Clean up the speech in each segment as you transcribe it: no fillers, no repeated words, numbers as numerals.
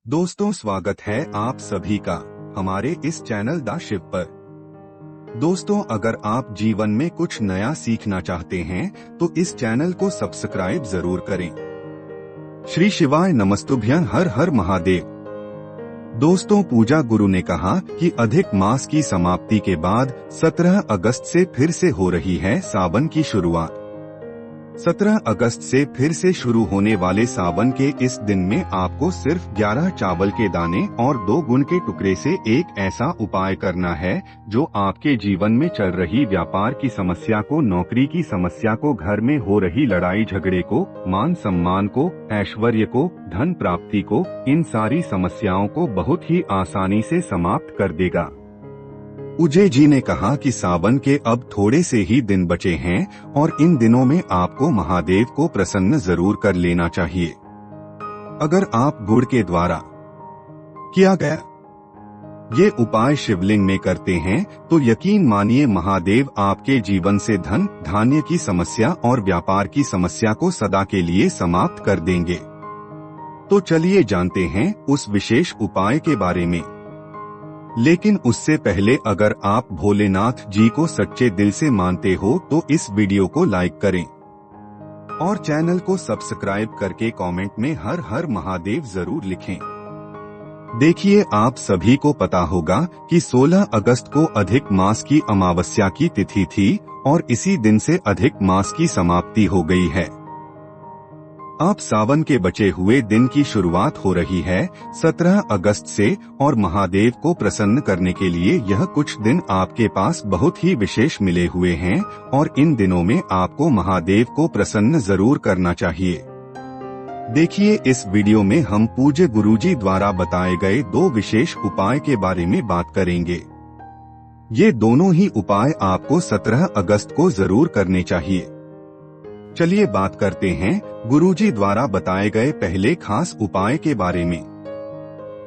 दोस्तों, स्वागत है आप सभी का हमारे इस चैनल द शिव पर। दोस्तों, अगर आप जीवन में कुछ नया सीखना चाहते हैं तो इस चैनल को सब्सक्राइब जरूर करें। श्री शिवाय नमस्तुभ्यं, हर हर महादेव। दोस्तों, पूजा गुरु ने कहा कि अधिक मास की समाप्ति के बाद 17 अगस्त से फिर से हो रही है सावन की शुरुआत। 17 अगस्त से फिर से शुरू होने वाले सावन के इस दिन में आपको सिर्फ 11 चावल के दाने और 2 गुण के टुकड़े से एक ऐसा उपाय करना है जो आपके जीवन में चल रही व्यापार की समस्या को, नौकरी की समस्या को, घर में हो रही लड़ाई झगड़े को, मान सम्मान को, ऐश्वर्य को, धन प्राप्ति को, इन सारी समस्याओं को बहुत ही आसानी से समाप्त कर देगा। उजे जी ने कहा कि सावन के अब थोड़े से ही दिन बचे हैं और इन दिनों में आपको महादेव को प्रसन्न जरूर कर लेना चाहिए। अगर आप गुड़ के द्वारा किया गया ये उपाय शिवलिंग में करते हैं तो यकीन मानिए महादेव आपके जीवन से धन धान्य की समस्या और व्यापार की समस्या को सदा के लिए समाप्त कर देंगे। तो चलिए जानते हैं उस विशेष उपाय के बारे में। लेकिन उससे पहले अगर आप भोलेनाथ जी को सच्चे दिल से मानते हो तो इस वीडियो को लाइक करें और चैनल को सब्सक्राइब करके कमेंट में हर हर महादेव जरूर लिखें। देखिए, आप सभी को पता होगा कि 16 अगस्त को अधिक मास की अमावस्या की तिथि थी और इसी दिन से अधिक मास की समाप्ति हो गई है। अब सावन के बचे हुए दिन की शुरुआत हो रही है 17 अगस्त से और महादेव को प्रसन्न करने के लिए यह कुछ दिन आपके पास बहुत ही विशेष मिले हुए हैं और इन दिनों में आपको महादेव को प्रसन्न जरूर करना चाहिए। देखिए, इस वीडियो में हम पूज्य गुरुजी द्वारा बताए गए 2 विशेष उपाय के बारे में बात करेंगे। ये दोनों ही उपाय आपको 17 अगस्त को जरूर करने चाहिए। चलिए बात करते हैं गुरुजी द्वारा बताए गए पहले खास उपाय के बारे में।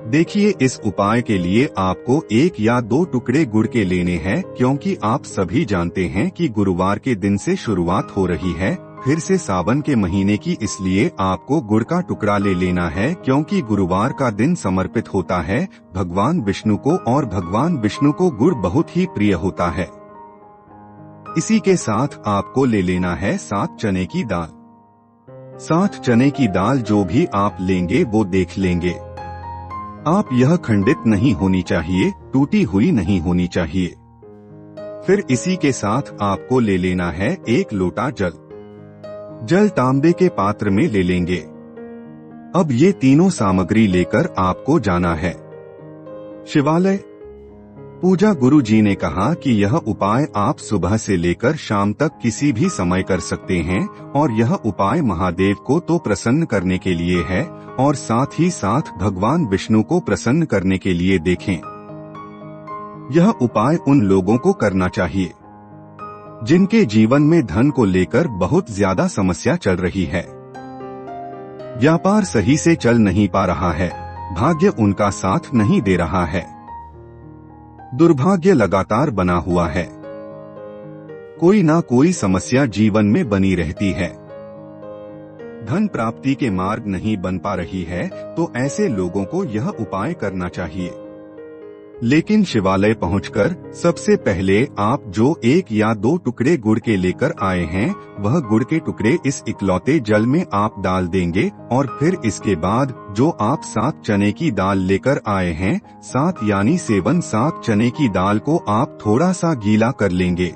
देखिए, इस उपाय के लिए आपको 1 या 2 टुकड़े गुड़ के लेने हैं क्योंकि आप सभी जानते हैं कि गुरुवार के दिन से शुरुआत हो रही है फिर से सावन के महीने की, इसलिए आपको गुड़ का टुकड़ा ले लेना है क्योंकि गुरुवार का दिन समर्पित होता है भगवान विष्णु को और भगवान विष्णु को गुड़ बहुत ही प्रिय होता है। इसी के साथ आपको ले लेना है 7 चने की दाल। 7 चने की दाल जो भी आप लेंगे वो देख लेंगे। आप यह खंडित नहीं होनी चाहिए, टूटी हुई नहीं होनी चाहिए। फिर इसी के साथ आपको ले लेना है 1 लोटा जल। जल तांबे के पात्र में ले लेंगे। अब ये तीनों सामग्री लेकर आपको जाना है शिवालय। पूजा गुरु जी ने कहा कि यह उपाय आप सुबह से लेकर शाम तक किसी भी समय कर सकते हैं और यह उपाय महादेव को तो प्रसन्न करने के लिए है और साथ ही साथ भगवान विष्णु को प्रसन्न करने के लिए देखें। यह उपाय उन लोगों को करना चाहिए जिनके जीवन में धन को लेकर बहुत ज्यादा समस्या चल रही है, व्यापार सही से चल नहीं पा रहा है, भाग्य उनका साथ नहीं दे रहा है, दुर्भाग्य लगातार बना हुआ है, कोई ना कोई समस्या जीवन में बनी रहती है, धन प्राप्ति के मार्ग नहीं बन पा रही है, तो ऐसे लोगों को यह उपाय करना चाहिए। लेकिन शिवालय पहुंचकर सबसे पहले आप जो 1 या 2 टुकड़े गुड़ के लेकर आए हैं वह गुड़ के टुकड़े इस इकलौते जल में आप डाल देंगे और फिर इसके बाद जो आप 7 चने की दाल लेकर आए हैं, 7 यानी 7 चने की दाल को आप थोड़ा सा गीला कर लेंगे।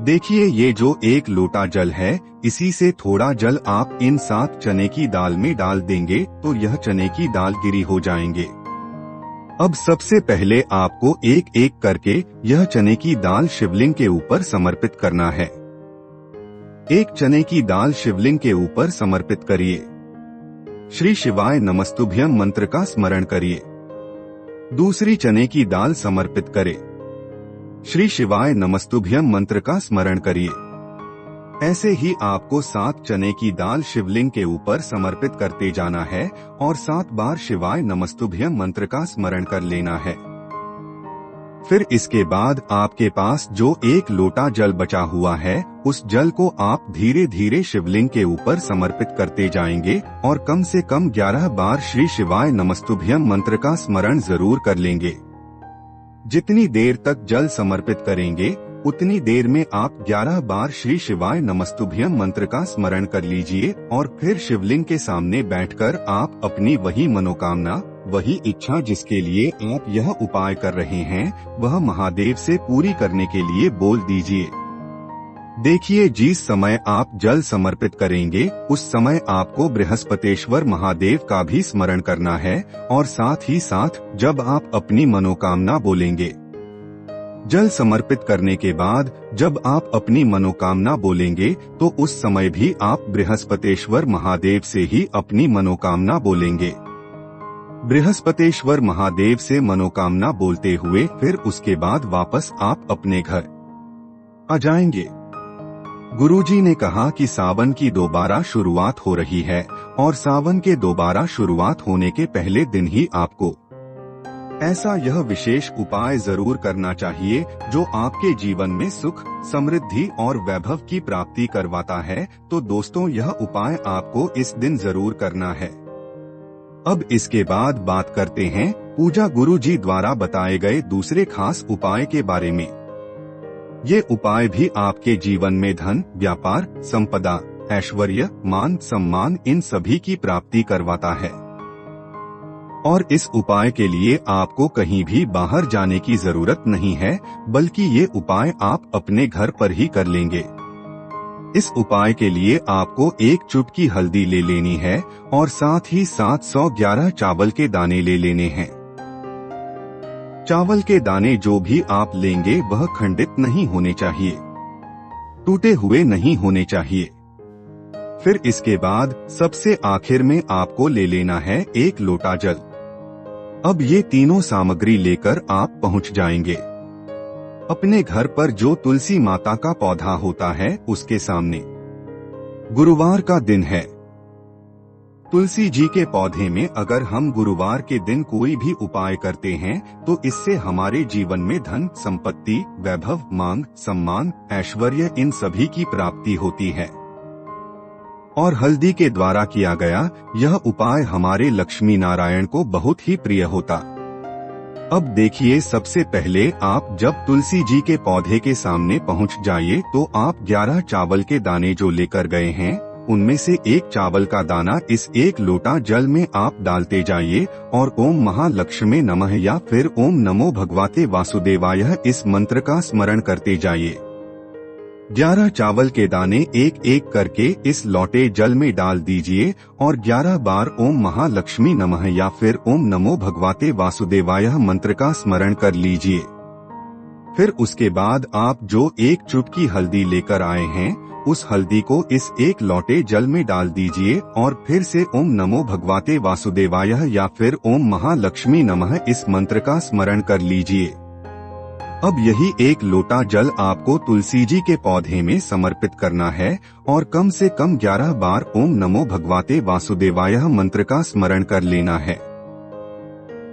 देखिए, ये जो 1 लोटा जल है इसी से थोड़ा जल आप इन 7 चने की दाल में डाल देंगे तो यह चने की दाल गिरी हो जाएंगे। अब सबसे पहले आपको एक एक करके यह चने की दाल शिवलिंग के ऊपर समर्पित करना है। 1 चने की दाल शिवलिंग के ऊपर समर्पित करिए। श्री शिवाय नमस्तुभ्यं मंत्र का स्मरण करिए। दूसरी चने की दाल समर्पित करें। श्री शिवाय नमस्तुभ्यं मंत्र का स्मरण करिए। ऐसे ही आपको 7 चने की दाल शिवलिंग के ऊपर समर्पित करते जाना है और 7 बार शिवाय नमस्तुभ्यं मंत्र का स्मरण कर लेना है। फिर इसके बाद आपके पास जो 1 लोटा जल बचा हुआ है उस जल को आप धीरे धीरे शिवलिंग के ऊपर समर्पित करते जाएंगे और कम से कम 11 बार श्री शिवाय नमस्तुभ्यम मंत्र का स्मरण जरूर कर लेंगे। जितनी देर तक जल समर्पित करेंगे उतनी देर में आप 11 बार श्री शिवाय नमस्तुभ्यम मंत्र का स्मरण कर लीजिए और फिर शिवलिंग के सामने बैठकर आप अपनी वही मनोकामना, वही इच्छा जिसके लिए आप यह उपाय कर रहे हैं, वह महादेव से पूरी करने के लिए बोल दीजिए। देखिए, जिस समय आप जल समर्पित करेंगे उस समय आपको बृहस्पतेश्वर महादेव का भी स्मरण करना है और साथ ही साथ जब आप अपनी मनोकामना बोलेंगे, जल समर्पित करने के बाद जब आप अपनी मनोकामना बोलेंगे तो उस समय भी आप बृहस्पतेश्वर महादेव से ही अपनी मनोकामना बोलेंगे। बृहस्पतेश्वर महादेव से मनोकामना बोलते हुए फिर उसके बाद वापस आप अपने घर आ जाएंगे। गुरुजी ने कहा कि सावन की दोबारा शुरुआत हो रही है और सावन के दोबारा शुरुआत होने के पहले दिन ही आपको ऐसा यह विशेष उपाय जरूर करना चाहिए जो आपके जीवन में सुख, समृद्धि और वैभव की प्राप्ति करवाता है। तो दोस्तों, यह उपाय आपको इस दिन जरूर करना है। अब इसके बाद बात करते हैं पूजा गुरुजी द्वारा बताए गए दूसरे खास उपाय के बारे में। ये उपाय भी आपके जीवन में धन, व्यापार, संपदा, ऐश्वर्य, मान सम्मान इन सभी की प्राप्ति करवाता है और इस उपाय के लिए आपको कहीं भी बाहर जाने की जरूरत नहीं है, बल्कि ये उपाय आप अपने घर पर ही कर लेंगे। इस उपाय के लिए आपको एक चुटकी हल्दी ले लेनी है और साथ ही 711 चावल के दाने ले लेने हैं। चावल के दाने जो भी आप लेंगे वह खंडित नहीं होने चाहिए, टूटे हुए नहीं होने चाहिए। फिर इसके बाद सबसे आखिर में आपको ले लेना है एक लोटा जल। अब ये तीनों सामग्री लेकर आप पहुंच जाएंगे अपने घर पर जो तुलसी माता का पौधा होता है उसके सामने। गुरुवार का दिन है। तुलसी जी के पौधे में अगर हम गुरुवार के दिन कोई भी उपाय करते हैं तो इससे हमारे जीवन में धन, संपत्ति, वैभव, मांग, सम्मान, ऐश्वर्य इन सभी की प्राप्ति होती है। और हल्दी के द्वारा किया गया यह उपाय हमारे लक्ष्मी नारायण को बहुत ही प्रिय होता। अब देखिए, सबसे पहले आप जब तुलसी जी के पौधे के सामने पहुंच जाइए तो आप 11 चावल के दाने जो लेकर गए हैं उनमें से एक चावल का दाना इस एक लोटा जल में आप डालते जाइए और ओम महालक्ष्मी नमः या फिर ओम नमो भगवते वासुदेवाय इस मंत्र का स्मरण करते जाइए। 11 चावल के दाने एक एक करके इस लौटे जल में डाल दीजिए और 11 बार ओम महालक्ष्मी नमः या फिर ओम नमो भगवते वासुदेवाय मंत्र का स्मरण कर लीजिए। फिर उसके बाद आप जो एक चुटकी हल्दी लेकर आए हैं उस हल्दी को इस एक लौटे जल में डाल दीजिए और फिर से ओम नमो भगवते वासुदेवाय या फिर ओम महालक्ष्मी नमः इस मंत्र का स्मरण कर लीजिए। अब यही एक लोटा जल आपको तुलसी जी के पौधे में समर्पित करना है और कम से कम 11 बार ओम नमो भगवते वासुदेवाय मंत्र का स्मरण कर लेना है।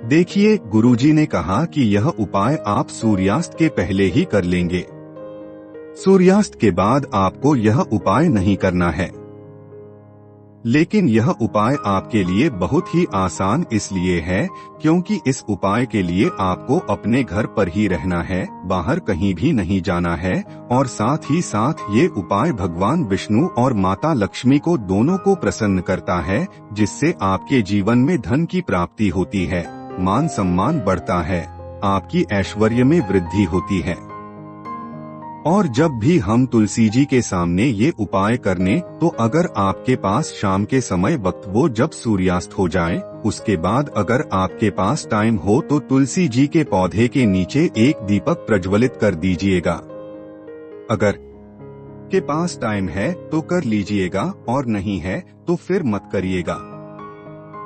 देखिए, गुरुजी ने कहा कि यह उपाय आप सूर्यास्त के पहले ही कर लेंगे। सूर्यास्त के बाद आपको यह उपाय नहीं करना है। लेकिन यह उपाय आपके लिए बहुत ही आसान इसलिए है क्योंकि इस उपाय के लिए आपको अपने घर पर ही रहना है, बाहर कहीं भी नहीं जाना है और साथ ही साथ ये उपाय भगवान विष्णु और माता लक्ष्मी को दोनों को प्रसन्न करता है, जिससे आपके जीवन में धन की प्राप्ति होती है, मान सम्मान बढ़ता है, आपकी ऐश्वर्य में वृद्धि होती है। और जब भी हम तुलसी जी के सामने ये उपाय करने तो अगर आपके पास शाम के समय वक्त वो जब सूर्यास्त हो जाए उसके बाद अगर आपके पास टाइम हो तो तुलसी जी के पौधे के नीचे एक दीपक प्रज्वलित कर दीजिएगा। अगर के पास टाइम है तो कर लीजिएगा और नहीं है तो फिर मत करिएगा।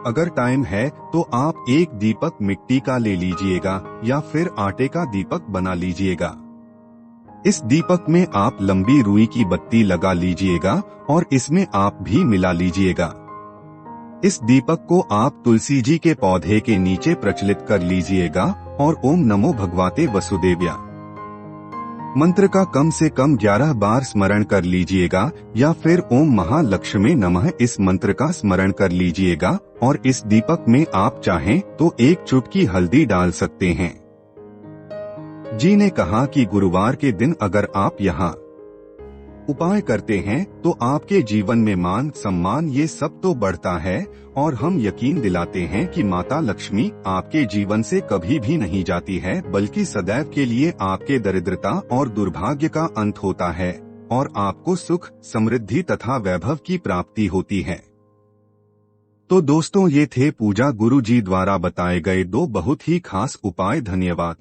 अगर टाइम है तो आप एक दीपक मिट्टी का ले लीजिएगा या फिर आटे का दीपक बना लीजिएगा। इस दीपक में आप लंबी रुई की बत्ती लगा लीजिएगा और इसमें आप भी मिला लीजिएगा। इस दीपक को आप तुलसी जी के पौधे के नीचे प्रचलित कर लीजिएगा और ओम नमो भगवते वसुदेव्या मंत्र का कम से कम 11 बार स्मरण कर लीजिएगा या फिर ओम महालक्ष्मी नमः इस मंत्र का स्मरण कर लीजिएगा और इस दीपक में आप चाहें तो एक चुटकी हल्दी डाल सकते हैं। जी ने कहा कि गुरुवार के दिन अगर आप यहाँ उपाय करते हैं तो आपके जीवन में मान सम्मान ये सब तो बढ़ता है और हम यकीन दिलाते हैं कि माता लक्ष्मी आपके जीवन से कभी भी नहीं जाती है, बल्कि सदैव के लिए आपके दरिद्रता और दुर्भाग्य का अंत होता है और आपको सुख, समृद्धि तथा वैभव की प्राप्ति होती है। तो दोस्तों, ये थे पूजा गुरु जी द्वारा बताए गए 2 बहुत ही खास उपाय। धन्यवाद।